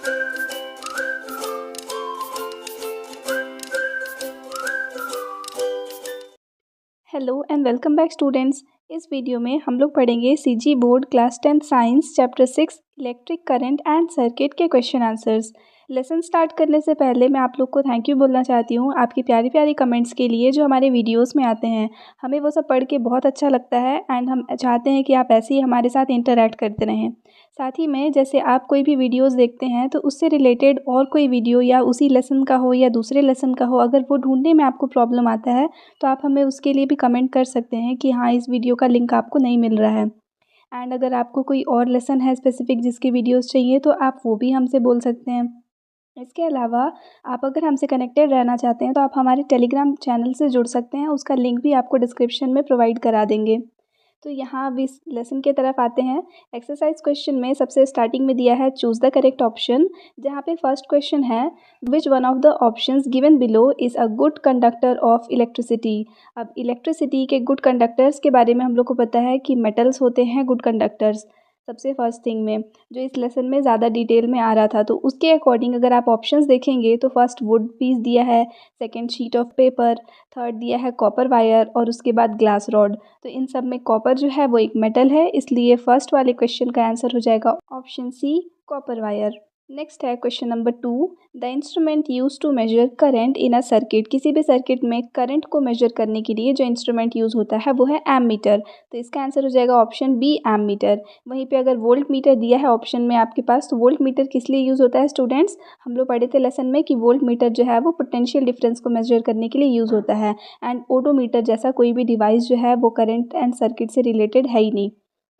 Hello and welcome back students. इस video में हम लोग पढ़ेंगे CG board class 10 science chapter 6 electric current and circuit के क्वेश्चन आंसर्स। लेसन स्टार्ट करने से पहले मैं आप लोग को थैंक यू बोलना चाहती हूँ आपकी प्यारी प्यारी कमेंट्स के लिए जो हमारे वीडियोस में आते हैं। हमें वो सब पढ़ के बहुत अच्छा लगता है एंड हम चाहते हैं कि आप ऐसे ही हमारे साथ इंटरेक्ट करते रहें। साथ ही में जैसे आप कोई भी वीडियोस देखते हैं तो उससे रिलेटेड और कोई वीडियो या उसी लेसन का हो या दूसरे लेसन का हो, अगर वो ढूंढने में आपको प्रॉब्लम आता है तो आप हमें उसके लिए भी कमेंट कर सकते हैं कि हाँ, इस वीडियो का लिंक आपको नहीं मिल रहा है। एंड अगर आपको कोई और लेसन है स्पेसिफिक जिसकी वीडियोस चाहिए तो आप वो भी हमसे बोल सकते हैं। इसके अलावा आप अगर हमसे कनेक्टेड रहना चाहते हैं तो आप हमारे टेलीग्राम चैनल से जुड़ सकते हैं, उसका लिंक भी आपको डिस्क्रिप्शन में प्रोवाइड करा देंगे। तो यहाँ अब इस लेसन के तरफ आते हैं। एक्सरसाइज क्वेश्चन में सबसे स्टार्टिंग में दिया है चूज़ द करेक्ट ऑप्शन, जहाँ पे फर्स्ट क्वेश्चन है which one of the options given below is a good conductor of electricity. अब इलेक्ट्रिसिटी के गुड कंडक्टर्स के बारे में हम लोग को पता है कि मेटल्स होते हैं गुड कंडक्टर्स। सबसे फर्स्ट थिंग में जो इस लेसन में ज़्यादा डिटेल में आ रहा था, तो उसके अकॉर्डिंग अगर आप ऑप्शंस देखेंगे तो फर्स्ट वुड पीस दिया है, second sheet of paper, third दिया है कॉपर वायर और उसके बाद ग्लास रॉड। तो इन सब में कॉपर जो है वो एक मेटल है, इसलिए फर्स्ट वाले क्वेश्चन का आंसर हो जाएगा option C, copper wire. Next है question number 2, the instrument use to measure current in a circuit. किसी भी सर्किट में करंट को मेजर करने के लिए जो इंस्ट्रूमेंट यूज़ होता है वो है एमीटर। तो इसका आंसर हो जाएगा ऑप्शन बी, एमीटर। वहीं पे अगर वोल्ट मीटर दिया है ऑप्शन में आपके पास, तो वोल्ट मीटर किस लिए यूज़ होता है स्टूडेंट्स? हम लोग पढ़े थे लेसन में कि वोल्ट मीटर जो है वो पोटेंशियल डिफरेंस को मेजर करने के लिए यूज़ होता है। एंड ओडोमीटर जैसा कोई भी डिवाइस जो है वो करंट एंड सर्किट से रिलेटेड है ही नहीं।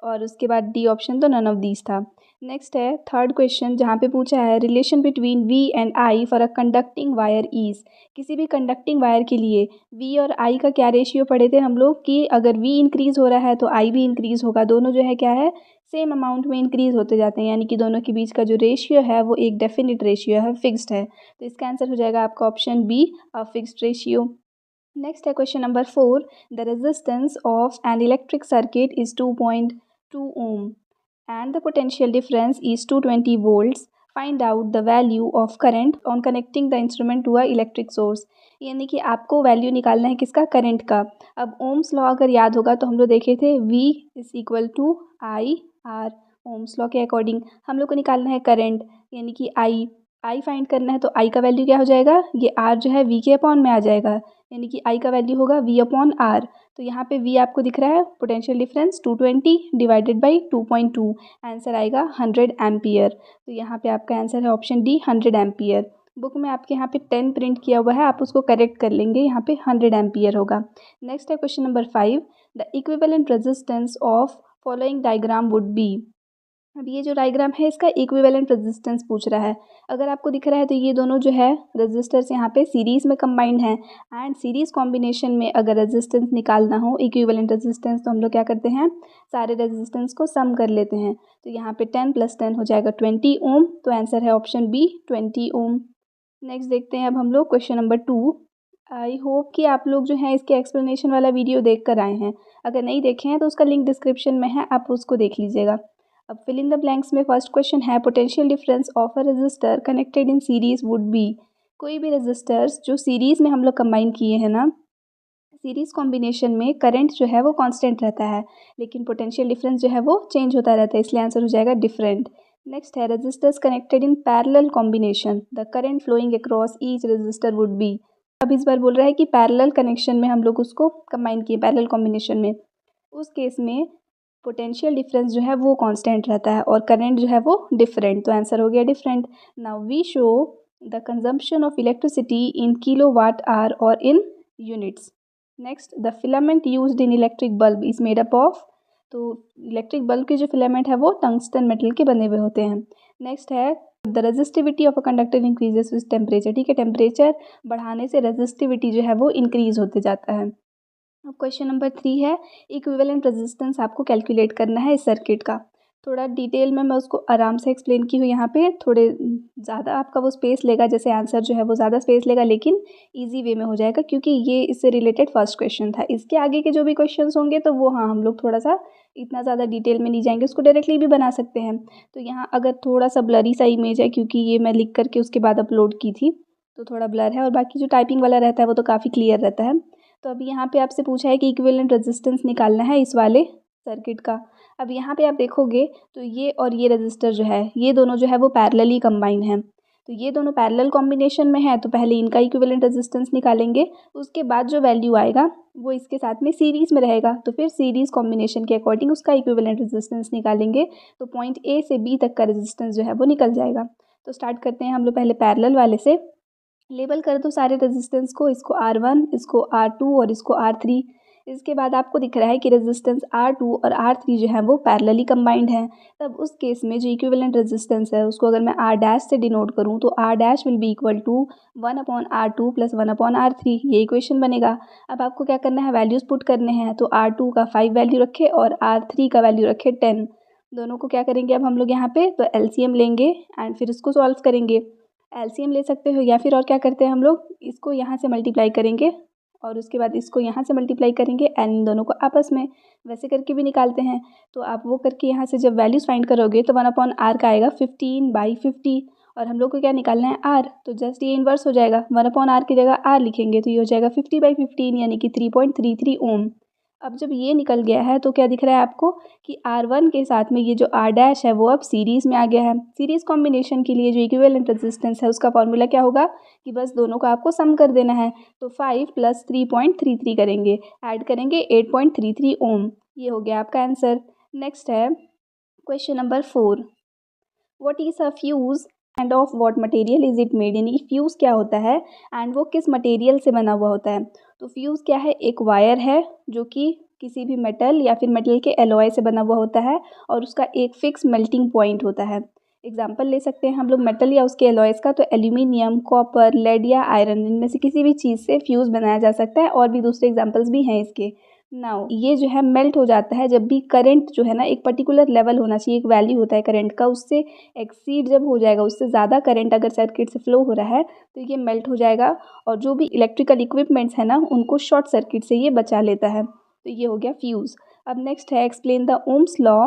और उसके बाद डी ऑप्शन तो नन ऑफ दीज था। नेक्स्ट है थर्ड क्वेश्चन, जहाँ पे पूछा है relation between V and I for a conducting wire is. किसी भी कंडक्टिंग वायर के लिए वी और आई का क्या रेशियो पढ़े थे हम लोग कि अगर वी इंक्रीज़ हो रहा है तो आई भी इंक्रीज़ होगा। दोनों जो है क्या है, सेम अमाउंट में इंक्रीज़ होते जाते हैं, यानी कि दोनों के बीच का जो रेशियो है वो एक डेफिनिट रेशियो है, फिक्स्ड है। तो इसका आंसर हो जाएगा आपका option B, a fixed ratio. Next है question number 4, the resistance of an electric circuit is 2.2 ohm and the potential difference is 220 volts. Find out the value of current on connecting the instrument to a electric source. यानी कि आपको value निकालना है किसका, current का। अब Ohm's law अगर याद होगा तो हम लोग देखे थे V is equal to I R. Ohm's law के अकॉर्डिंग हम लोग को निकालना है करंट, यानी कि आई फाइंड करना है। तो आई का वैल्यू क्या हो जाएगा, ये आर जो है वी के अपॉन में आ जाएगा, यानी कि आई का वैल्यू होगा वी अपॉन आर। तो यहाँ पे वी आपको दिख रहा है potential difference 220 divided by 2.2, answer आएगा 100 एम्पियर। तो यहाँ पे आपका आंसर है ऑप्शन डी, 100 एम्पियर। बुक में आपके यहाँ पे 10 प्रिंट किया हुआ है, आप उसको करेक्ट कर लेंगे, यहाँ पे 100 एम्पियर होगा। नेक्स्ट है question number 5, the equivalent resistance of following diagram would be. अब ये जो डायग्राम है इसका इक्विवेलेंट रेजिस्टेंस पूछ रहा है। अगर आपको दिख रहा है तो ये दोनों जो है रेजिस्टर्स यहाँ पे सीरीज़ में कंबाइंड हैं। एंड सीरीज़ कॉम्बिनेशन में अगर रेजिस्टेंस निकालना हो, इक्विवेलेंट रेजिस्टेंस, तो हम लोग क्या करते हैं, सारे रेजिस्टेंस को सम कर लेते हैं। तो यहाँ पे 10 + 10 हो जाएगा 20 ओम। तो आंसर है ऑप्शन बी, 20 ओम। नेक्स्ट देखते हैं अब हम लोग क्वेश्चन नंबर 2। आई होप कि आप लोग जो हैं इसके एक्सप्लेनेशन वाला वीडियो देख कर आए हैं। अगर नहीं देखे हैं तो उसका लिंक डिस्क्रिप्शन में है, आप उसको देख लीजिएगा। अब फिल इन द ब्लैंक्स में फर्स्ट क्वेश्चन है potential difference of a resistor connected in series would be. कोई भी रजिस्टर्स जो सीरीज़ में हम लोग कंबाइन किए हैं ना, सीरीज़ कॉम्बिनेशन में करंट जो है वो कांस्टेंट रहता है, लेकिन पोटेंशियल डिफरेंस जो है वो चेंज होता रहता है, इसलिए आंसर हो जाएगा डिफरेंट। नेक्स्ट है resistors connected in parallel combination, the current flowing across each resistor would be. अब इस बार बोल रहा है कि पैरेलल कनेक्शन में हम लोग उसको कंबाइन किए, पैरेलल कॉम्बिनेशन में, उस केस में पोटेंशियल डिफरेंस जो है वो कांस्टेंट रहता है और करंट जो है वो डिफरेंट। तो आंसर हो गया different. Now we show the consumption of electricity in kilowatt hour और in units. Next, the filament used in electric bulb is made up of. तो इलेक्ट्रिक बल्ब के जो फिलामेंट है वो टंगस्टन मेटल के बने हुए होते हैं। नेक्स्ट है the resistivity of a conductor increases with temperature. ठीक है, टेम्परेचर बढ़ाने से रेजिस्टिविटी जो है वो इंक्रीज होते जाता है। अब क्वेश्चन नंबर 3 है इक्विवेलेंट रेजिस्टेंस आपको कैलकुलेट करना है इस सर्किट का। थोड़ा डिटेल में मैं उसको आराम से एक्सप्लेन की हूँ यहाँ पे, थोड़े ज़्यादा आपका वो स्पेस लेगा, जैसे आंसर जो है वो ज़्यादा स्पेस लेगा, लेकिन इजी वे में हो जाएगा क्योंकि ये इससे रिलेटेड फर्स्ट क्वेश्चन था। इसके आगे के जो भी क्वेश्चंस होंगे तो वो हाँ हम लोग थोड़ा सा इतना ज़्यादा डिटेल में नहीं जाएंगे, उसको डायरेक्टली भी बना सकते हैं। तो यहाँ अगर थोड़ा सा ब्लरी सा इमेज है, क्योंकि ये मैं लिख करके उसके बाद अपलोड की थी, तो थोड़ा ब्लर है, और बाकी जो टाइपिंग वाला रहता है वो तो काफ़ी क्लियर रहता है। तो अभी यहाँ पे आपसे पूछा है कि इक्विवेलेंट रेजिस्टेंस निकालना है इस वाले सर्किट का। अब यहाँ पे आप देखोगे तो ये और ये रजिस्टर जो है, ये दोनों जो है वो पैरेलली कंबाइन है। तो ये दोनों पैरेलल कॉम्बिनेशन में है, तो पहले इनका इक्विवेलेंट रेजिस्टेंस निकालेंगे, उसके बाद जो वैल्यू आएगा वो इसके साथ में सीरीज़ में रहेगा, तो फिर सीरीज़ कॉम्बिनेशन के अकॉर्डिंग उसका इक्विवेलेंट रेजिस्टेंस निकालेंगे, तो पॉइंट ए से बी तक का रेजिस्टेंस जो है वो निकल जाएगा। तो स्टार्ट करते हैं हम लोग पहले पैरेलल वाले से। लेबल कर दो सारे रेजिस्टेंस को, इसको R1, इसको R2 और इसको R3। इसके बाद आपको दिख रहा है कि रेजिस्टेंस R2 और R3 जो है वो पैरेलली कंबाइंड है। तब उस केस में जो इक्विवेलेंट रेजिस्टेंस है उसको अगर मैं R डैश से डिनोट करूँ, तो R dash will be equal to 1/R2 + 1/R3, ये इक्वेशन बनेगा। अब आपको क्या करना है, वैल्यूज़ पुट करने हैं। तो R2 का 5 वैल्यू रखे और R3 का वैल्यू रखे 10। दोनों को क्या करेंगे अब हम लोग यहाँ पे, तो एलसीएम लेंगे एंड फिर इसको सॉल्व करेंगे। एलसीएम ले सकते हो, या फिर और क्या करते हैं हम लोग, इसको यहाँ से मल्टीप्लाई करेंगे और उसके बाद इसको यहाँ से मल्टीप्लाई करेंगे एंड इन दोनों को आपस में वैसे करके भी निकालते हैं। तो आप वो करके यहाँ से जब वैल्यूज़ फाइंड करोगे तो 1/R का आएगा 15/50, और हम लोग को क्या निकालना है, R। तो जस्ट ये इन्वर्स हो जाएगा, 1/R की जगह R लिखेंगे तो ये हो जाएगा 50/15 यानी कि 3.33 ओम। अब जब ये निकल गया है तो क्या दिख रहा है आपको कि R1 के साथ में ये जो R डैश है वो अब सीरीज़ में आ गया है। सीरीज़ कॉम्बिनेशन के लिए जो इक्विवेलेंट रेजिस्टेंस है उसका फॉर्मूला क्या होगा कि बस दोनों का आपको सम कर देना है। तो 5 + 3.33 करेंगे, ऐड करेंगे 8.33 ओम। ये हो गया आपका आंसर। नेक्स्ट है question number 4। What is a fuse end of what material is it made, यानी कि फ्यूज़ क्या होता है एंड वो किस मटेरियल से बना हुआ होता है। तो फ्यूज़ क्या है, एक वायर है जो कि किसी भी मेटल या फिर मेटल के एलॉय से बना हुआ होता है और उसका एक फिक्स मेल्टिंग पॉइंट होता है। एग्जाम्पल ले सकते हैं हम लोग मेटल या उसके एलॉयज़ का, तो एल्यूमिनियम, कॉपर, लेड या आयरन, इनमें से किसी भी चीज़ से फ्यूज़ बनाया जा सकता है, और भी दूसरे एग्जाम्पल्स भी हैं इसके। नाउ ये जो है मेल्ट हो जाता है जब भी करंट जो है ना, एक पर्टिकुलर लेवल होना चाहिए, एक वैल्यू होता है करंट का, उससे एक्सीड जब हो जाएगा, उससे ज़्यादा करंट अगर सर्किट से फ्लो हो रहा है तो ये मेल्ट हो जाएगा, और जो भी इलेक्ट्रिकल इक्विपमेंट्स है ना उनको शॉर्ट सर्किट से ये बचा लेता है। तो ये हो गया फ्यूज़। अब नेक्स्ट है explain the ohm's law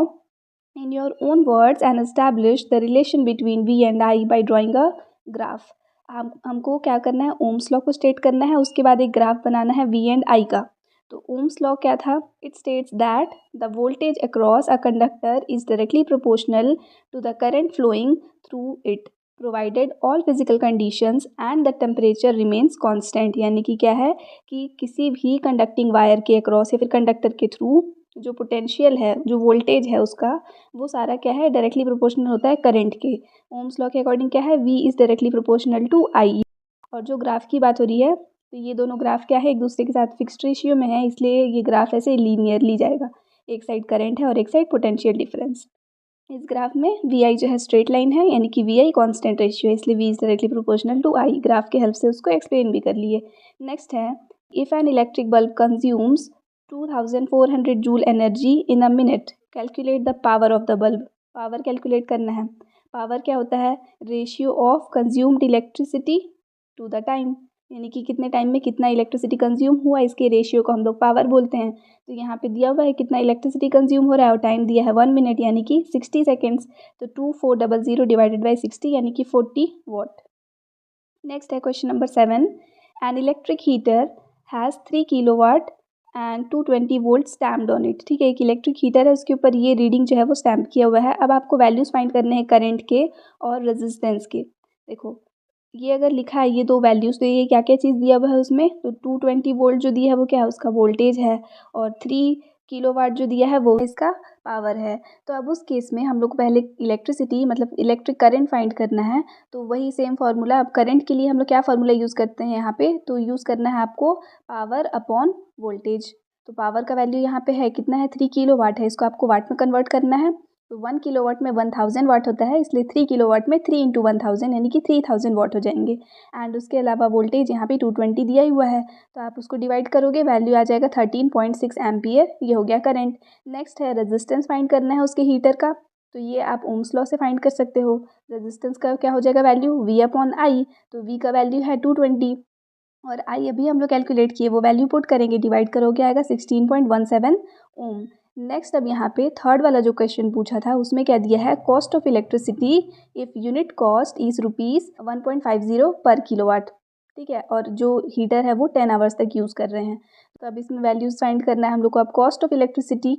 in your own words and establish the relation between V and I by drawing a graph. हमको क्या करना है, ओम्स लॉ को स्टेट करना है, उसके बाद एक ग्राफ बनाना है वी एंड आई का। तो ओम्स लॉ क्या था, it states that the voltage across a conductor is directly proportional to the current flowing through it provided all physical conditions and the temperature remains constant. यानी कि क्या है कि किसी भी कंडक्टिंग वायर के अक्रॉस या फिर कंडक्टर के थ्रू जो पोटेंशियल है, जो वोल्टेज है उसका, वो सारा क्या है, डायरेक्टली प्रोपोर्शनल होता है करंट के। ओम्स लॉ के अकॉर्डिंग क्या है, V is directly proportional to I। और जो ग्राफ की बात हो रही है, तो ये दोनों ग्राफ क्या है, एक दूसरे के साथ फिक्स्ड रेशियो में है, इसलिए ये ग्राफ ऐसे लीनियरली जाएगा। एक साइड करंट है और एक साइड पोटेंशियल डिफरेंस। इस ग्राफ में वी आई जो है स्ट्रेट लाइन है, यानी कि वी आई कॉन्स्टेंट रेशियो है, इसलिए V is directly proportional to I. Graph के हेल्प से उसको एक्सप्लेन भी कर लिए। नेक्स्ट है if an electric bulb consumes 2400 joule energy in a minute, calculate the power of the bulb. Power calculate करना है। पावर क्या होता है, ratio of consumed electricity to the time, यानी कि कितने टाइम में कितना इलेक्ट्रिसिटी कंज्यूम हुआ, इसके रेशियो को हम लोग पावर बोलते हैं। तो यहाँ पे दिया हुआ है कितना इलेक्ट्रिसिटी कंज्यूम हो रहा है और टाइम दिया है 1 मिनट यानी कि 60 सेकेंड्स। तो 2400 डिवाइडेड बाई 60 यानी कि 40 वॉट। नेक्स्ट है question number 7। An electric heater has 3 kilowatt and 220 volt stamped on it. ठीक है, एक इलेक्ट्रिक हीटर है, उसके ऊपर ये रीडिंग जो है वो स्टैम्प किया हुआ है। अब आपको वैल्यूज़ फाइंड करने हैं करंट के और रेजिस्टेंस के। देखो ये अगर लिखा है ये दो वैल्यूज़, तो ये क्या क्या चीज़ दिया हुआ है उसमें, तो 220 वोल्ट जो दिया है वो क्या है, उसका वोल्टेज है, और 3 किलोवाट जो दिया है वो इसका पावर है। तो अब उस केस में हम लोग को पहले इलेक्ट्रिसिटी मतलब इलेक्ट्रिक करंट फाइंड करना है। तो वही सेम फार्मूला, अब करंट के लिए हम लोग क्या फार्मूला यूज़ करते हैं यहाँ पे, तो यूज़ करना है आपको पावर अपॉन वोल्टेज। तो पावर का वैल्यू यहाँ पे है कितना है, 3 किलोवाट है, इसको आपको वाट में कन्वर्ट करना है। तो 1 किलोवाट में 1000 वाट होता है, इसलिए 3 किलोवाट में 3 × 1000 यानी कि 3000 वाट हो जाएंगे। एंड उसके अलावा वोल्टेज यहाँ पे 220 दिया ही हुआ है, तो आप उसको डिवाइड करोगे, वैल्यू आ जाएगा 13.6 एम्पियर। ये हो गया करंट। नेक्स्ट है रेजिस्टेंस फाइंड करना है उसके हीटर का। तो ये आप ओम्स लॉ से फाइंड कर सकते हो। रेजिस्टेंस का क्या हो जाएगा वैल्यू, V/I। तो V का वैल्यू है 220 और I अभी हम लोग कैलकुलेट किए, वो वैल्यू पुट करेंगे, डिवाइड करोगे आएगा 16.17 ओम। नेक्स्ट अब यहाँ पे थर्ड वाला जो क्वेश्चन पूछा था उसमें क्या दिया है, cost of electricity if unit cost is ₹1.50 पर किलोवाट। ठीक है, और जो हीटर है वो 10 आवर्स तक यूज़ कर रहे हैं। तो अब इसमें वैल्यूज फाइंड करना है हम लोग को। अब कॉस्ट ऑफ इलेक्ट्रिसिटी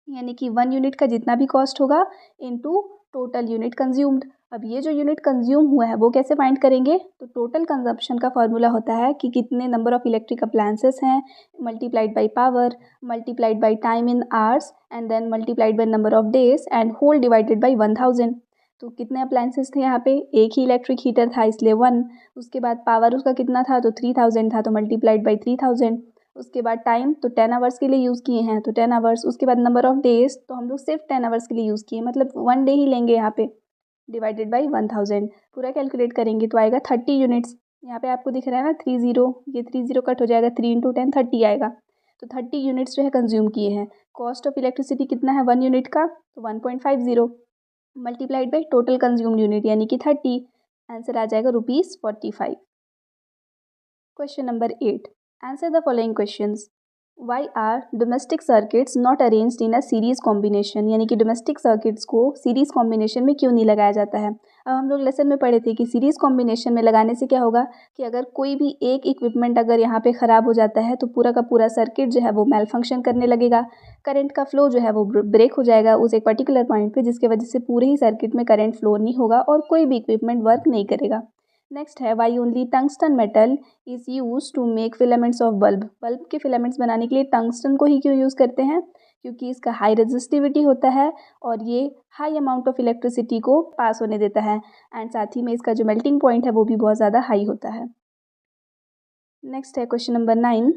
यानी कि 1 यूनिट का जितना भी कॉस्ट होगा इनटू टोटल यूनिट कंज्यूम्ड। अब ये जो यूनिट कंज्यूम हुआ है वो कैसे फाइंड करेंगे, तो टोटल कंजप्शन का फॉर्मूला होता है कि कितने नंबर ऑफ इलेक्ट्रिक अप्लायंसेस हैं multiplied by power multiplied by time in hours and then multiplied by number of days and whole divided by 1000। तो कितने अप्लायंसेस थे यहाँ पे, एक ही इलेक्ट्रिक हीटर था इसलिए 1। उसके बाद पावर उसका कितना था, तो 3000 था, तो मल्टीप्लाइड बाई 3000। उसके बाद टाइम तो 10 आवर्स के लिए यूज़ किए हैं तो 10 आवर्स। उसके बाद नंबर ऑफ डेज तो हम लोग सिर्फ 10 आवर्स के लिए यूज़ किए, मतलब 1 डे ही लेंगे यहाँ पे, डिवाइडेड बाई 1000। पूरा कैलकुलेट करेंगे तो आएगा 30 यूनिट्स। यहाँ पे आपको दिख रहा है ना 30, ये 30 कट हो जाएगा, 3 इंटू 10 30 आएगा। तो 30 यूनिट्स जो है कंज्यूम किए हैं। कॉस्ट ऑफ इलेक्ट्रिसिटी कितना है 1 यूनिट का, तो 1.50 multiplied by total consumed unit यानी कि 30। आंसर आ जाएगा ₹45। Question number 8, answer the following questions. Why are domestic circuits not arranged in a series combination, यानी कि डोमेस्टिक सर्किट्स को सीरीज कॉम्बिनेशन में क्यों नहीं लगाया जाता है। अब हम लोग लेसन में पढ़े थे कि सीरीज कॉम्बिनेशन में लगाने से क्या होगा कि अगर कोई भी एक इक्विपमेंट अगर यहाँ पे ख़राब हो जाता है तो पूरा का पूरा सर्किट जो है वो मेल फंक्शन करने लगेगा, करंट का फ्लो जो है वो ब्रेक हो जाएगा उस एक पर्टिकुलर पॉइंट पे, जिसके वजह से पूरे ही सर्किट में करंट फ्लो नहीं होगा और कोई भी इक्विपमेंट वर्क नहीं करेगा। नेक्स्ट है why only tungsten metal is use to make filaments of bulb. Bulb के फिलामेंट्स बनाने के लिए टंगस्टन को ही क्यों यूज़ करते हैं, क्योंकि इसका हाई रेजिस्टिविटी होता है और ये हाई अमाउंट ऑफ इलेक्ट्रिसिटी को पास होने देता है एंड साथ ही में इसका जो मेल्टिंग पॉइंट है वो भी बहुत ज़्यादा हाई होता है। नेक्स्ट है question number 9,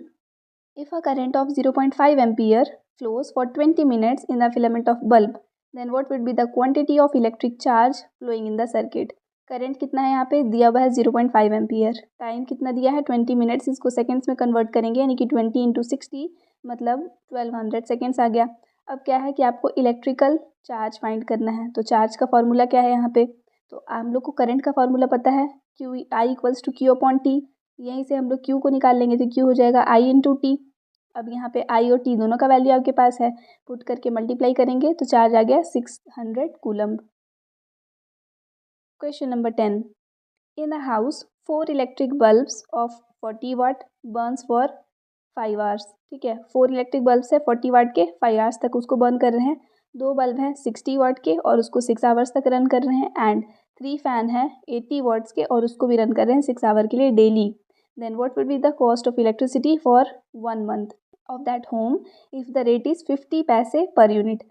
if a current of 0.5 ampere flows for 20 minutes in the filament of bulb, then what would be the quantity of electric charge flowing in the circuit। Current कितना है यहाँ पे दिया हुआ है 0.5 एम्पियर, टाइम कितना दिया है 20 मिनट्स, इसको सेकेंड्स में कन्वर्ट करेंगे यानी कि 20 इंटू 60 मतलब 1200 सेकेंड्स आ गया। अब क्या है कि आपको इलेक्ट्रिकल चार्ज फाइंड करना है, तो चार्ज का फॉर्मूला क्या है यहाँ पे, तो हम लोग को करंट का फॉर्मूला पता है Q I equals to Q upon T. यहीं से हम लोग क्यू को निकाल लेंगे तो क्यू हो जाएगा आई इंटू टी। अब यहाँ पे आई और टी दोनों का वैल्यू आपके पास है, पुट करके मल्टीप्लाई करेंगे तो चार्ज आ गया 600 coulomb. Question number 10, in a house 4 electric bulbs of 40 watt burns for 5 hours. ठीक है, 4 इलेक्ट्रिक बल्ब्स है 40 वाट के, 5 आवर्स तक उसको बर्न कर रहे हैं। 2 बल्ब हैं 60 वाट के और उसको 6 आवर्स तक रन कर रहे हैं एंड 3 फैन है 80 वाट्स के और उसको भी रन कर रहे हैं 6 आवर के लिए daily. Then what would be the cost of electricity for 1 month of that home if the rate is 50 पैसे पर यूनिट।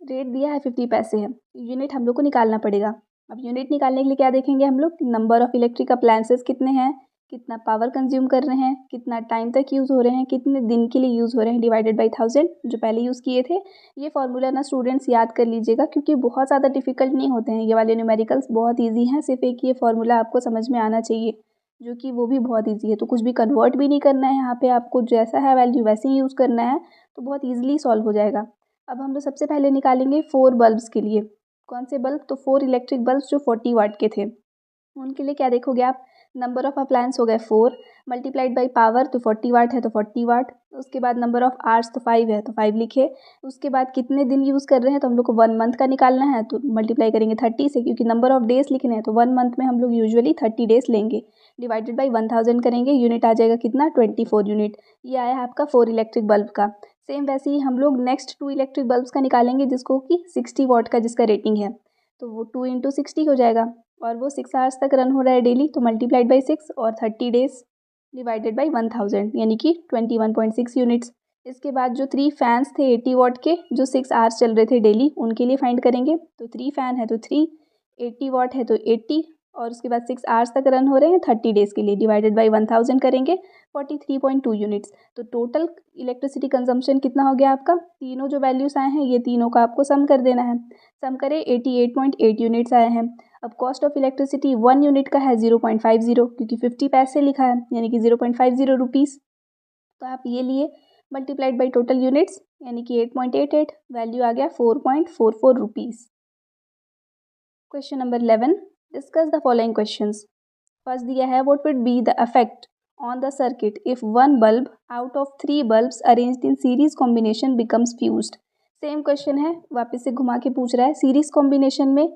रेट दिया है 50 पैसे है, यूनिट हम लोग को निकालना पड़ेगा। अब यूनिट निकालने के लिए क्या देखेंगे हम लोग, नंबर ऑफ़ इलेक्ट्रिक अप्लायंसेस कितने हैं, कितना पावर कंज्यूम कर रहे हैं, कितना टाइम तक यूज़ हो रहे हैं, कितने दिन के लिए यूज़ हो रहे हैं, डिवाइडेड बाई 1000 जो पहले यूज़ किए थे। ये फार्मूला ना स्टूडेंट्स याद कर लीजिएगा क्योंकि बहुत ज़्यादा डिफिकल्ट नहीं होते हैं, ये वाले न्यूमेरिकल्स बहुत ईजी हैं। सिर्फ एक ये फार्मूला आपको समझ में आना चाहिए जो कि वो भी बहुत ईजी है, तो कुछ भी कन्वर्ट भी नहीं करना है यहाँ पे, आपको जैसा है वैल्यू वैसे ही यूज़ करना है, तो बहुत ईजिली सॉल्व हो जाएगा। अब हम लोग सबसे पहले निकालेंगे 4 बल्ब्स के लिए। कौन से बल्ब, तो 4 इलेक्ट्रिक बल्ब्स जो 40 वाट के थे उनके लिए क्या देखोगे आप, नंबर ऑफ़ अप्लायंस हो गए 4 मल्टीप्लाइड बाई पावर, तो 40 वाट है तो 40 वाट। उसके बाद नंबर ऑफ़ आवर्स तो 5 है तो 5 लिखे। उसके बाद कितने दिन यूज़ कर रहे हैं, तो हम लोग को 1 मंथ का निकालना है तो मल्टीप्लाई करेंगे 30 से, क्योंकि नंबर ऑफ़ डेज़ लिखने हैं तो 1 मंथ में हम लोग यूजुअली 30 डेज़ लेंगे, डिवाइडेड बाई 1000 करेंगे, यूनिट आ जाएगा कितना 24 यूनिट। ये आया है आपका 4 इलेक्ट्रिक बल्ब का। सेम वैसे ही हम लोग नेक्स्ट 2 इलेक्ट्रिक बल्ब्स का निकालेंगे जिसको कि 60 वाट का जिसका रेटिंग है, तो वो 2 इंटू 60 हो जाएगा और वो 6 आवर्स तक रन हो रहा है डेली, तो मल्टीप्लाइड बाई 6 और 30 डेज डिवाइडेड बाई 1000 यानी कि 21.6 यूनिट्स। इसके बाद जो 3 फैंस थे 80 वाट के जो 6 आवर्स चल रहे थे डेली, उनके लिए फाइंड करेंगे, तो 3 फैन है तो 3, 80 वाट है तो 80 और उसके बाद 6 आवर्स तक रन हो रहे हैं 30 डेज़ के लिए, डिवाइडेड बाई 1000 करेंगे 43.2 यूनिट्स। तो टोटल इलेक्ट्रिसिटी कंजम्पशन कितना हो गया आपका, तीनों जो वैल्यूज़ आए हैं ये तीनों का आपको सम कर देना है। सम करें 88.8 यूनिट्स आए हैं। अब कॉस्ट ऑफ इलेक्ट्रिसिटी 1 यूनिट का है 0.50 क्योंकि 50 पैसे लिखा है यानी कि 0.50 रुपीज़, तो आप ये लिए मल्टीप्लाइड बाई टोटल यूनिट्स यानी कि 8.88, वैल्यू आ गया 4.44 rupees. Question number 11, discuss the following questions. First दिया है what would be the effect on the circuit if one bulb out of 3 bulbs arranged in series combination becomes fused। Same question है, वापस से घुमा के पूछ रहा है। सीरीज कॉम्बिनेशन में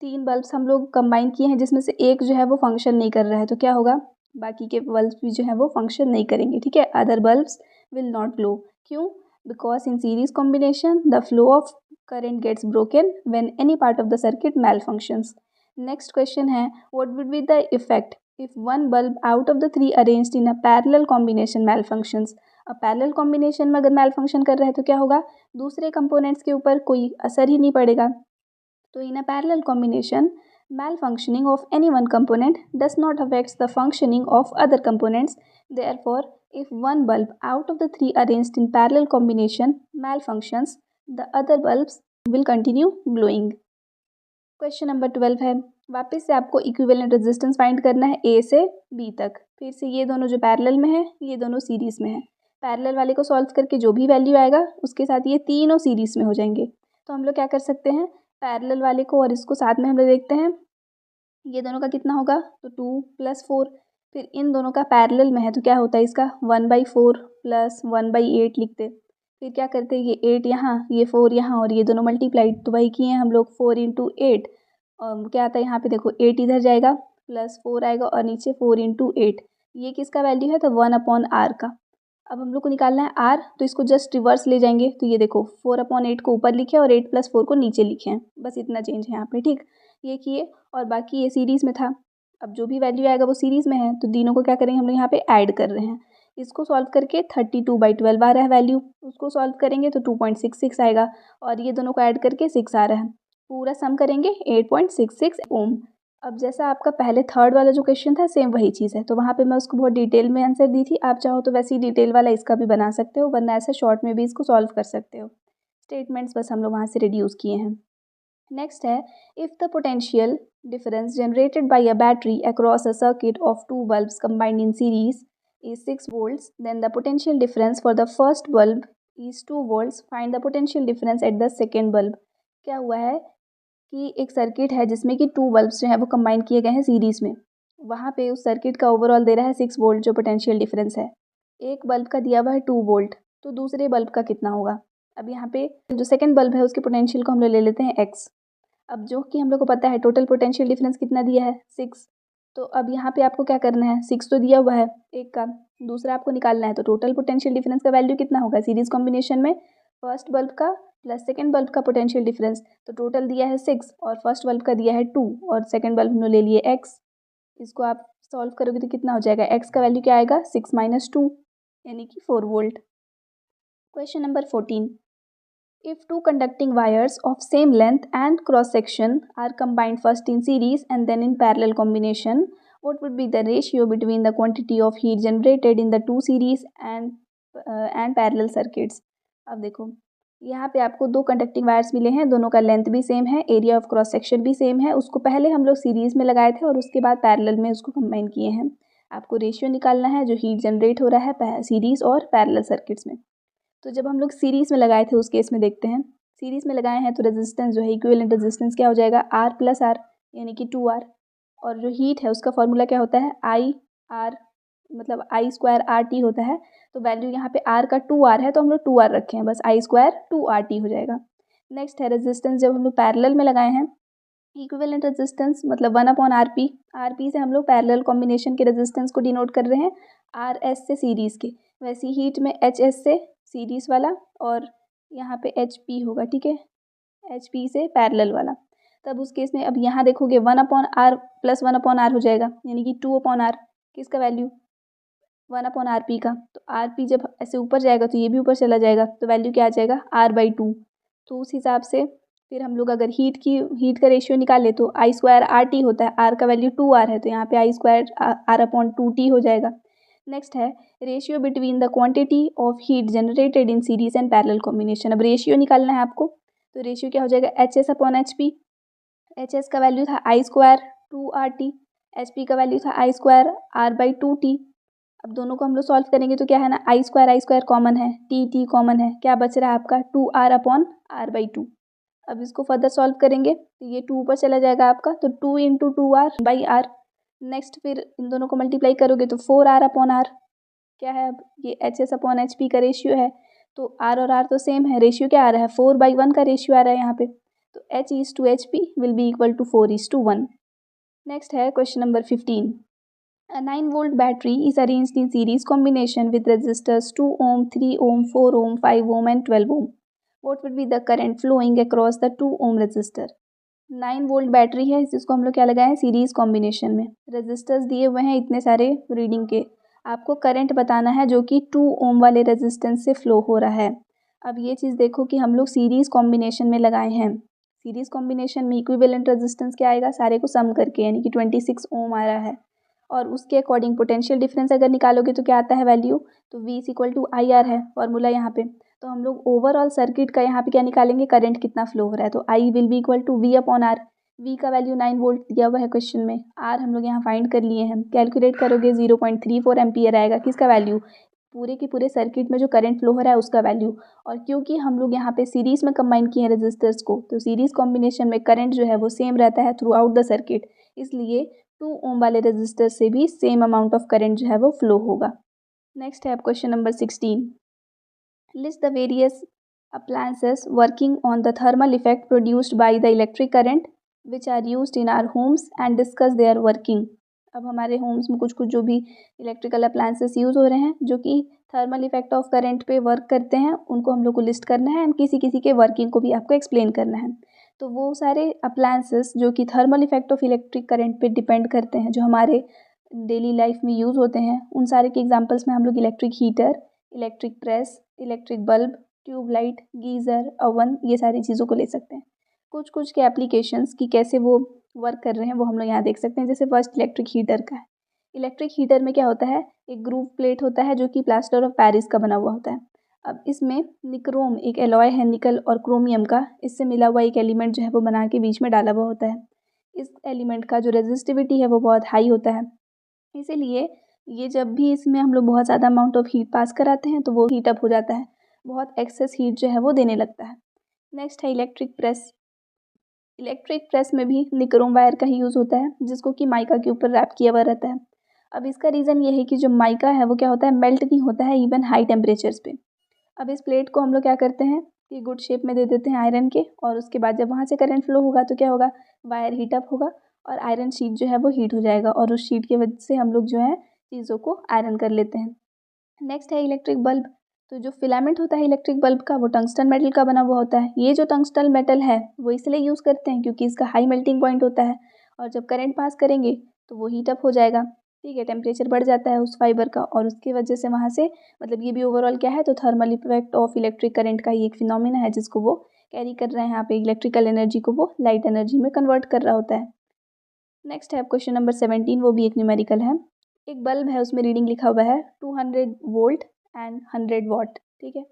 3 बल्ब्स हम लोग कंबाइन किए हैं जिसमें से एक जो है वो फंक्शन नहीं कर रहा है, तो क्या होगा, बाकी के बल्ब्स भी जो है वो फंक्शन नहीं करेंगे, ठीक है। Other bulbs will not glow. क्यों? Because in series combination the flow of current gets broken when any part of the circuit malfunctions. Next question है, what would be the effect if one bulb out of the 3 arranged in a parallel combination malfunctions. अब parallel combination में अगर मैल function कर रहा है तो क्या होगा, दूसरे कंपोनेंट्स के ऊपर कोई असर ही नहीं पड़ेगा। तो in a parallel combination, malfunctioning of any one component does not affect the functioning of other components. Therefore, if one bulb out of the 3 arranged in parallel combination malfunctions, the other bulbs will continue glowing. Question number 12 है, वापस से आपको equivalent resistance find करना है ए से B तक। फिर से ये दोनों जो पैरेलल में है, ये दोनों सीरीज़ में है। पैरेलल वाले को सॉल्व करके जो भी वैल्यू आएगा उसके साथ ये तीनों सीरीज़ में हो जाएंगे। तो हम लोग क्या कर सकते हैं, पैरेलल वाले को और इसको साथ में हम लोग देखते हैं, ये दोनों का कितना होगा, तो 2 + 4। फिर इन दोनों का पैरेलल में है तो क्या होता है, इसका 1/4 + 1/8 लिखते। फिर क्या करते हैं, ये 8 यहाँ, ये 4 यहाँ, और ये दोनों मल्टीप्लाइड, तो वही किए हैं हम लोग 4 × 8। और क्या आता है यहाँ पे, देखो 8 इधर जाएगा, +4 आएगा, और नीचे 4 × 8। ये किसका वैल्यू है, तो 1/r का। अब हम लोग को निकालना है r, तो इसको जस्ट रिवर्स ले जाएंगे, तो ये देखो 4/8 को ऊपर लिखे और 8 + 4 को नीचे लिखे हैं, बस इतना चेंज है यहाँ पे, ठीक। ये किए, और बाकी ये सीरीज़ में था। अब जो भी वैल्यू आएगा वो सीरीज़ में है, तो तीनों को क्या करेंगे, हम लोग यहाँ पे ऐड कर रहे हैं। इसको सॉल्व करके 32/12 आ रहा है वैल्यू, उसको सॉल्व करेंगे तो 2.66 आएगा, और ये दोनों को ऐड करके 6 आ रहा है। पूरा सम करेंगे 8.66 ओम। अब जैसा आपका पहले थर्ड वाला जो क्वेश्चन था, सेम वही चीज़ है, तो वहाँ पे मैं उसको बहुत डिटेल में आंसर दी थी। आप चाहो तो वैसे ही डिटेल वाला इसका भी बना सकते हो, वरना ऐसे शॉर्ट में भी इसको सॉल्व कर सकते हो। स्टेटमेंट्स बस हम लोग वहाँ से रिड्यूस किए हैं। नेक्स्ट है, if the potential difference generated by a battery across a circuit of 2 bulbs combined in series is 6 volts, then the potential difference for the first bulb is 2 volts. Find the potential difference at the second bulb. क्या हुआ है कि एक circuit है जिसमें कि 2 bulbs जो हैं वो कंबाइन किए गए हैं सीरीज़ में। वहाँ पे उस सर्किट का ओवरऑल दे रहा है 6 वोल्ट जो पोटेंशियल डिफरेंस है। एक बल्ब का दिया हुआ है 2 वोल्ट, तो दूसरे बल्ब का कितना होगा। अब यहाँ पे जो सेकंड बल्ब है उसके पोटेंशियल को हम लोग ले लेते हैं x। अब जो कि हम लोग को पता है टोटल पोटेंशियल डिफरेंस कितना दिया है 6, तो अब यहाँ पे आपको क्या करना है, 6 तो दिया हुआ है एक का, दूसरा आपको निकालना है, तो टोटल पोटेंशियल डिफरेंस का वैल्यू कितना होगा सीरीज़ कॉम्बिनेशन में, फर्स्ट बल्ब का प्लस सेकेंड बल्ब का पोटेंशियल डिफरेंस। तो टोटल दिया है 6 और फर्स्ट बल्ब का दिया है 2 और सेकेंड बल्ब हमने ले लिए x। इसको आप सॉल्व करोगे तो कितना हो जाएगा, x का वैल्यू क्या आएगा 6 - 2 यानी कि 4 volt. Question number 14, if two conducting wires of same length and cross section are combined first in series and then in parallel combination, what would be the ratio between the quantity of heat generated in the two series and parallel circuits। अब देखो यहाँ पे आपको 2 conducting wires मिले हैं, दोनों का length भी सेम है, एरिया ऑफ क्रॉस सेक्शन भी सेम है। उसको पहले हम लोग सीरीज़ में लगाए थे और उसके बाद पैरेलल में उसको कंबाइन किए हैं। आपको रेशियो निकालना है जो हीट जनरेट हो रहा है सीरीज़ और पैरेलल सर्किट्स में। तो जब हम लोग सीरीज़ में लगाए थे उस केस में देखते हैं, सीरीज़ में लगाए हैं तो रेजिस्टेंस जो है इक्विवेलेंट रेजिस्टेंस क्या हो जाएगा, R + R यानी कि 2R, और जो हीट है उसका फॉर्मूला क्या होता है, I/R मतलब I² RT होता है। तो वैल्यू यहाँ पे R का 2R है तो हम लोग 2R रखे हैं, बस I² 2RT हो जाएगा। नेक्स्ट है रेजिस्टेंस, जब हम लोग पैरेलल में लगाए हैं इक्विवेलेंट रेजिस्टेंस मतलब 1/RP। RP से हम लोग पैरेलल कॉम्बिनेशन के रेजिस्टेंस को डिनोट कर रहे हैं, RS से सीरीज़ के, वैसी हीट में HS से सीरीज़ वाला और यहाँ पे HP होगा, ठीक है, HP से पैरेलल वाला। तब उस केस में अब यहाँ देखोगे 1/R + 1/R हो जाएगा यानी कि 2/R, किसका वैल्यू 1/RP का। तो RP जब ऐसे ऊपर जाएगा तो ये भी ऊपर चला जाएगा, तो वैल्यू क्या आ जाएगा R/2। तो उस हिसाब से फिर हम लोग अगर हीट का रेशियो निकाले तो I² RT होता है, R का वैल्यू 2R है तो यहाँ पे I² R/2T हो जाएगा। नेक्स्ट है ratio between the quantity of heat generated in series and parallel combination. अब रेशियो निकालना है आपको, तो रेशियो क्या हो जाएगा HS/HP। HS का वैल्यू था I² 2RT, HP का वैल्यू था I² R/2T। अब दोनों को हम लोग सॉल्व करेंगे तो क्या है ना, I² कॉमन है, T कॉमन है, क्या बच रहा है आपका 2R/R/2। अब इसको फर्दर सॉल्व करेंगे तो ये 2 ऊपर चला जाएगा आपका, तो 2 × 2R/R। नेक्स्ट फिर इन दोनों को मल्टीप्लाई करोगे तो 4R/R क्या है, अब ये HS/HP का रेशियो है, तो R और R तो सेम है, रेशियो क्या आ रहा है 4/1 का रेशियो आ रहा है यहाँ पे, तो H/HP will be equal to 4:1। Next है question number 15। A 9-volt battery is arranged in series combination with resistors 2 ohm, 3 ohm, 4 ohm, 5 ohm and 12 ohm. What would be the current flowing across the 2 ohm resistor? 9 volt battery है, जिसको हम लोग क्या लगाए हैं series combination में, resistors दिए हुए हैं इतने सारे रीडिंग के, आपको करंट बताना है जो कि 2 ओम वाले रेजिस्टेंस से फ्लो हो रहा है। अब ये चीज़ देखो कि हम लोग सीरीज कॉम्बिनेशन में लगाए हैं, सीरीज कॉम्बिनेशन में इक्विवेलेंट रेजिस्टेंस क्या आएगा, सारे को सम करके, यानी कि 26 ओम आ रहा है, और उसके अकॉर्डिंग पोटेंशियल डिफरेंस अगर निकालोगे तो क्या आता है वैल्यू, तो V=IR है फॉर्मूला यहाँ पे। तो हम लोग ओवरऑल सर्किट का यहाँ पे क्या निकालेंगे, करंट कितना फ्लो हो रहा है, तो I will be equal to V/R। V का वैल्यू 9 वोल्ट दिया हुआ है क्वेश्चन में, R हम लोग यहाँ फाइंड कर लिए हैं, कैलकुलेट करोगे 0.34 एम्पियर आएगा, किसका वैल्यू, पूरे के पूरे सर्किट में जो करंट फ्लो हो रहा है उसका वैल्यू। और क्योंकि हम लोग यहाँ पे सीरीज में कंबाइन किए हैं रेजिस्टर्स को, तो सीरीज कॉम्बिनेशन में करंट जो है वो सेम रहता है थ्रू आउट द सर्किट, इसलिए 2 ओम वाले रेजिस्टर से भी सेम अमाउंट ऑफ करंट जो है वो फ्लो होगा। नेक्स्ट है question number 16। List the various appliances working on the thermal effect produced by the electric current which are used in our homes and discuss their working। अब हमारे Holmes में कुछ कुछ जो भी इलेक्ट्रिकल अप्लायंसेस यूज़ हो रहे हैं जो कि थर्मल इफेक्ट ऑफ करंट पे वर्क करते हैं, उनको हम लोग को लिस्ट करना है एंड किसी किसी के वर्किंग को भी आपको एक्सप्लेन करना है। तो वो सारे अप्लायंसेस जो कि thermal effect of electric current पे डिपेंड करते हैं, जो हमारे डेली लाइफ में यूज़ होते हैं, उन सारे के एग्जांपल्स में हम लोग electric heater, electric press, electric bulb, tube light, geyser, oven, ये सारी चीज़ों को ले सकते हैं। कुछ कुछ के एप्लीकेशंस की कैसे वो वर्क कर रहे हैं वो हम लोग यहाँ देख सकते हैं। जैसे फर्स्ट इलेक्ट्रिक हीटर का है। इलेक्ट्रिक हीटर में क्या होता है, एक ग्रूव प्लेट होता है जो कि प्लास्टर ऑफ पेरिस का बना हुआ होता है। अब इसमें निक्रोम एक एलॉय है निकल और क्रोमियम का, इससे मिला हुआ एक एलिमेंट जो है वो बना के बीच में डाला हुआ होता है। इस एलिमेंट का जो रेजिस्टिविटी है वो बहुत हाई होता है, इसीलिए ये जब भी इसमें हम लोग बहुत ज़्यादा अमाउंट ऑफ हीट पास कराते हैं तो वो हीट अप हो जाता है, बहुत एक्सेस हीट जो है वो देने लगता है। नेक्स्ट है इलेक्ट्रिक प्रेस। इलेक्ट्रिक प्रेस में भी निक्रोम वायर का ही यूज़ होता है, जिसको कि माइका के ऊपर रैप किया हुआ रहता है। अब इसका रीज़न ये है कि जो माइका है वो क्या होता है, मेल्ट नहीं होता है इवन हाई टेम्परेचर्स पे। अब इस प्लेट को हम लोग क्या करते हैं कि गुड शेप में दे देते हैं आयरन के, और उसके बाद जब वहाँ से करंट फ्लो होगा तो क्या होगा, वायर हीट अप होगा और आयरन शीट जो है वो हीट हो जाएगा, और उस शीट की वजह से हम लोग जो है चीज़ों को आयरन कर लेते हैं। नेक्स्ट है इलेक्ट्रिक बल्ब। तो जो फिलामेंट होता है इलेक्ट्रिक बल्ब का वो टंगस्टन मेटल का बना हुआ होता है। ये जो टंगस्टन मेटल है वो इसलिए यूज़ करते हैं क्योंकि इसका हाई मेल्टिंग पॉइंट होता है, और जब करंट पास करेंगे तो वो हीट अप हो जाएगा, ठीक है, टेम्परेचर बढ़ जाता है उस फाइबर का, और उसकी वजह से वहाँ से मतलब ये भी ओवरऑल क्या है, तो thermal effect of electric current का ही एक फिनोमिना है जिसको वो कैरी कर रहे हैं, यहाँ पे इलेक्ट्रिकल एनर्जी को वो लाइट एनर्जी में कन्वर्ट कर रहा होता है। नेक्स्ट है क्वेश्चन नंबर 17, वो भी एक न्यूमेरिकल है। एक बल्ब है, उसमें रीडिंग लिखा हुआ है 200 वोल्ट एंड 100 वाट, ठीक है।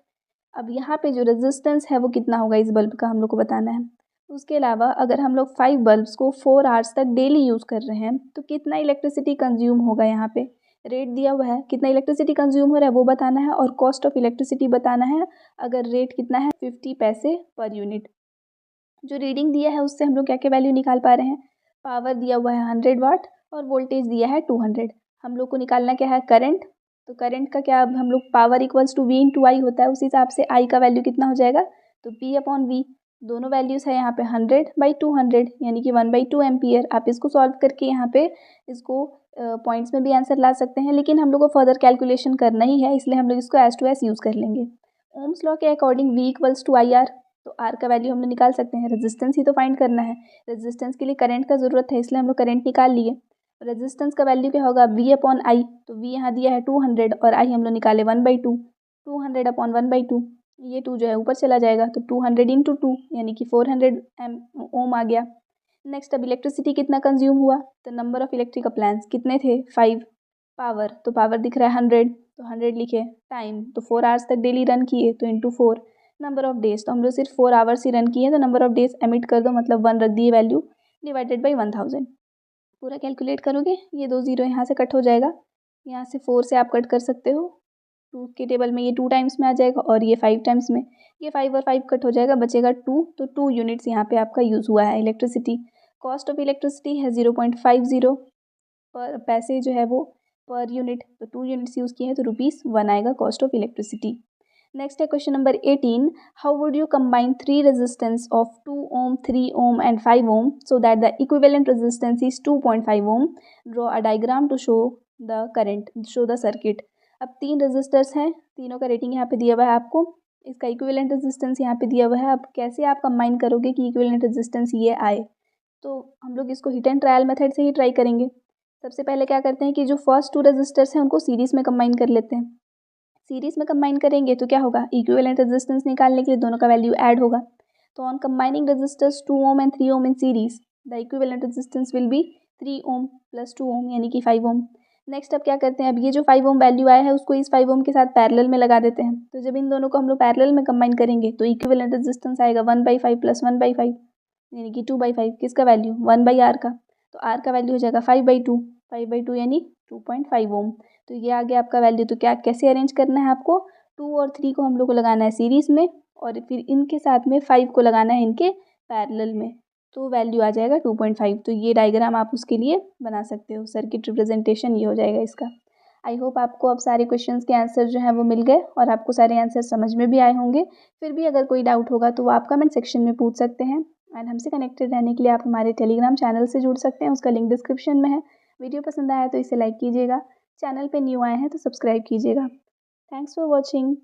अब यहाँ पे जो रेजिस्टेंस है वो कितना होगा इस बल्ब का हम लोग को बताना है। उसके अलावा अगर हम लोग 5 बल्ब्स को 4 आवर्स तक डेली यूज़ कर रहे हैं तो कितना इलेक्ट्रिसिटी कंज्यूम होगा, यहाँ पे रेट दिया हुआ है, कितना इलेक्ट्रिसिटी कंज्यूम हो रहा है वो बताना है, और कॉस्ट ऑफ इलेक्ट्रिसिटी बताना है। अगर रेट कितना है 50 पैसे पर यूनिट। जो रीडिंग दिया है उससे हम लोग क्या क्या वैल्यू निकाल पा रहे हैं, पावर दिया हुआ है 100 वाट और वोल्टेज दिया है 200। हम लोग को निकालना क्या है, करंट। तो करंट का क्या, अब हम लोग पावर इक्वल्स टू V/I होता है, उस हिसाब से I का वैल्यू कितना हो जाएगा, तो P/V। दोनों वैल्यूज़ है यहाँ पे 100/200 यानी कि 1/2 एम्पियर। आप इसको सॉल्व करके यहाँ पे इसको पॉइंट्स में भी आंसर ला सकते हैं, लेकिन हम लोग को फर्दर कैलकुलेशन करना ही है, इसलिए हम लोग इसको एस टू एस यूज़ कर लेंगे। ओम्स लॉ के अकॉर्डिंग V=IR, तो R का वैल्यू हम लोग निकाल सकते हैं, रेजिस्टेंस ही तो फाइंड करना है, रेजिस्टेंस के लिए करंट का ज़रूरत है, इसलिए हम लोग करंट निकाल लिए। रेजिस्टेंस का वैल्यू क्या होगा, V/I, तो V यहाँ दिया है 200 और I हम लोग निकाले 1/2, 200/1/2, ये 2 जो है ऊपर चला जाएगा, तो 200 × 2 यानी कि 400 ओम आ गया। नेक्स्ट अब इलेक्ट्रिसिटी कितना कंज्यूम हुआ, तो नंबर ऑफ इलेक्ट्रिक अप्लायंस कितने थे 5, पावर तो पावर दिख रहा है 100, तो 100 लिखे, टाइम तो 4 आवर्स तक डेली रन किए तो इंटू 4, नंबर ऑफ डेज तो हम लोग सिर्फ 4 आवर्स ही रन किए तो नंबर ऑफ डेज एमिट कर दो, मतलब 1 रख दिए वैल्यू, डिवाइडेड बाई 1000। पूरा कैलकुलेट करोगे ये 2 जीरो यहाँ से कट हो जाएगा, यहाँ से 4 से आप कट कर सकते हो, 2 के टेबल में ये 2 टाइम्स में आ जाएगा और ये 5 टाइम्स में, ये 5 और 5 कट हो जाएगा, बचेगा 2, तो 2 यूनिट्स यहाँ पे आपका यूज़ हुआ है इलेक्ट्रिसिटी। कॉस्ट ऑफ इलेक्ट्रिसिटी है 0.50, पर पैसे जो है वो पर यूनिट, तो 2 यूनिट्स यूज़ किए हैं तो ₹1 आएगा कॉस्ट ऑफ इलेक्ट्रिसिटी। नेक्स्ट है question number 18, how would you combine 3 resistance of 2 ohm, 3 ohm and 5 ohm so that the equivalent resistance is 2.5 ohm? Draw a diagram to show the circuit. अब 3 resistors हैं, तीनों का rating यहाँ पे दिया हुआ है आपको, इसका इक्विवेलेंट रेजिस्टेंस यहाँ पे दिया हुआ है। अब कैसे आप कंबाइन करोगे कि इक्विवेलेंट रेजिस्टेंस ये आए, तो हम लोग इसको हिट एंड ट्रायल मेथड से ही ट्राई करेंगे। सबसे पहले क्या करते हैं कि जो फर्स्ट 2 रेजिस्टर्स हैं उनको सीरीज़ में कंबाइन कर लेते हैं। सीरीज़ में कंबाइन करेंगे तो क्या होगा, इक्विवेलेंट रेजिस्टेंस निकालने के लिए दोनों का वैल्यू ऐड होगा। तो on combining resistors 2 ohm and 3 ohm in series, the equivalent resistance will be 3 ohm plus 2 ohm यानी कि 5 ohm। नेक्स्ट अब क्या करते हैं, अब ये जो 5 ohm वैल्यू आया है उसको इस 5 ohm के साथ पैरेलल में लगा देते हैं। तो जब इन दोनों को हम लोग पैरेलल में कंबाइन करेंगे तो इक्विवेलेंट रेजिस्टेंस आएगा 1/5 प्लस 1/5 यानी कि 2/5। किसका वैल्यू, 1/r का, तो r का वैल्यू हो जाएगा 5/2, 5/2 यानी 2.5 ohm। तो ये आ गया आपका वैल्यू। तो क्या कैसे अरेंज करना है आपको, 2 और 3 को हम लोग को लगाना है सीरीज़ में और फिर इनके साथ में 5 को लगाना है इनके पैरेलल में, तो वैल्यू आ जाएगा 2.5। तो ये डायग्राम आप उसके लिए बना सकते हो, सर्किट रिप्रेजेंटेशन ये हो जाएगा इसका। आई होप आपको अब सारे क्वेश्चंस के आंसर जो है वो मिल गए और आपको सारे आंसर समझ में भी आए होंगे। फिर भी अगर कोई डाउट होगा तो वो आप कमेंट सेक्शन में पूछ सकते हैं। एंड हमसे कनेक्टेड रहने के लिए आप हमारे टेलीग्राम चैनल से जुड़ सकते हैं, उसका लिंक डिस्क्रिप्शन में है। वीडियो पसंद आया तो इसे लाइक कीजिएगा, चैनल पे न्यू आए हैं तो सब्सक्राइब कीजिएगा। Thanks for watching.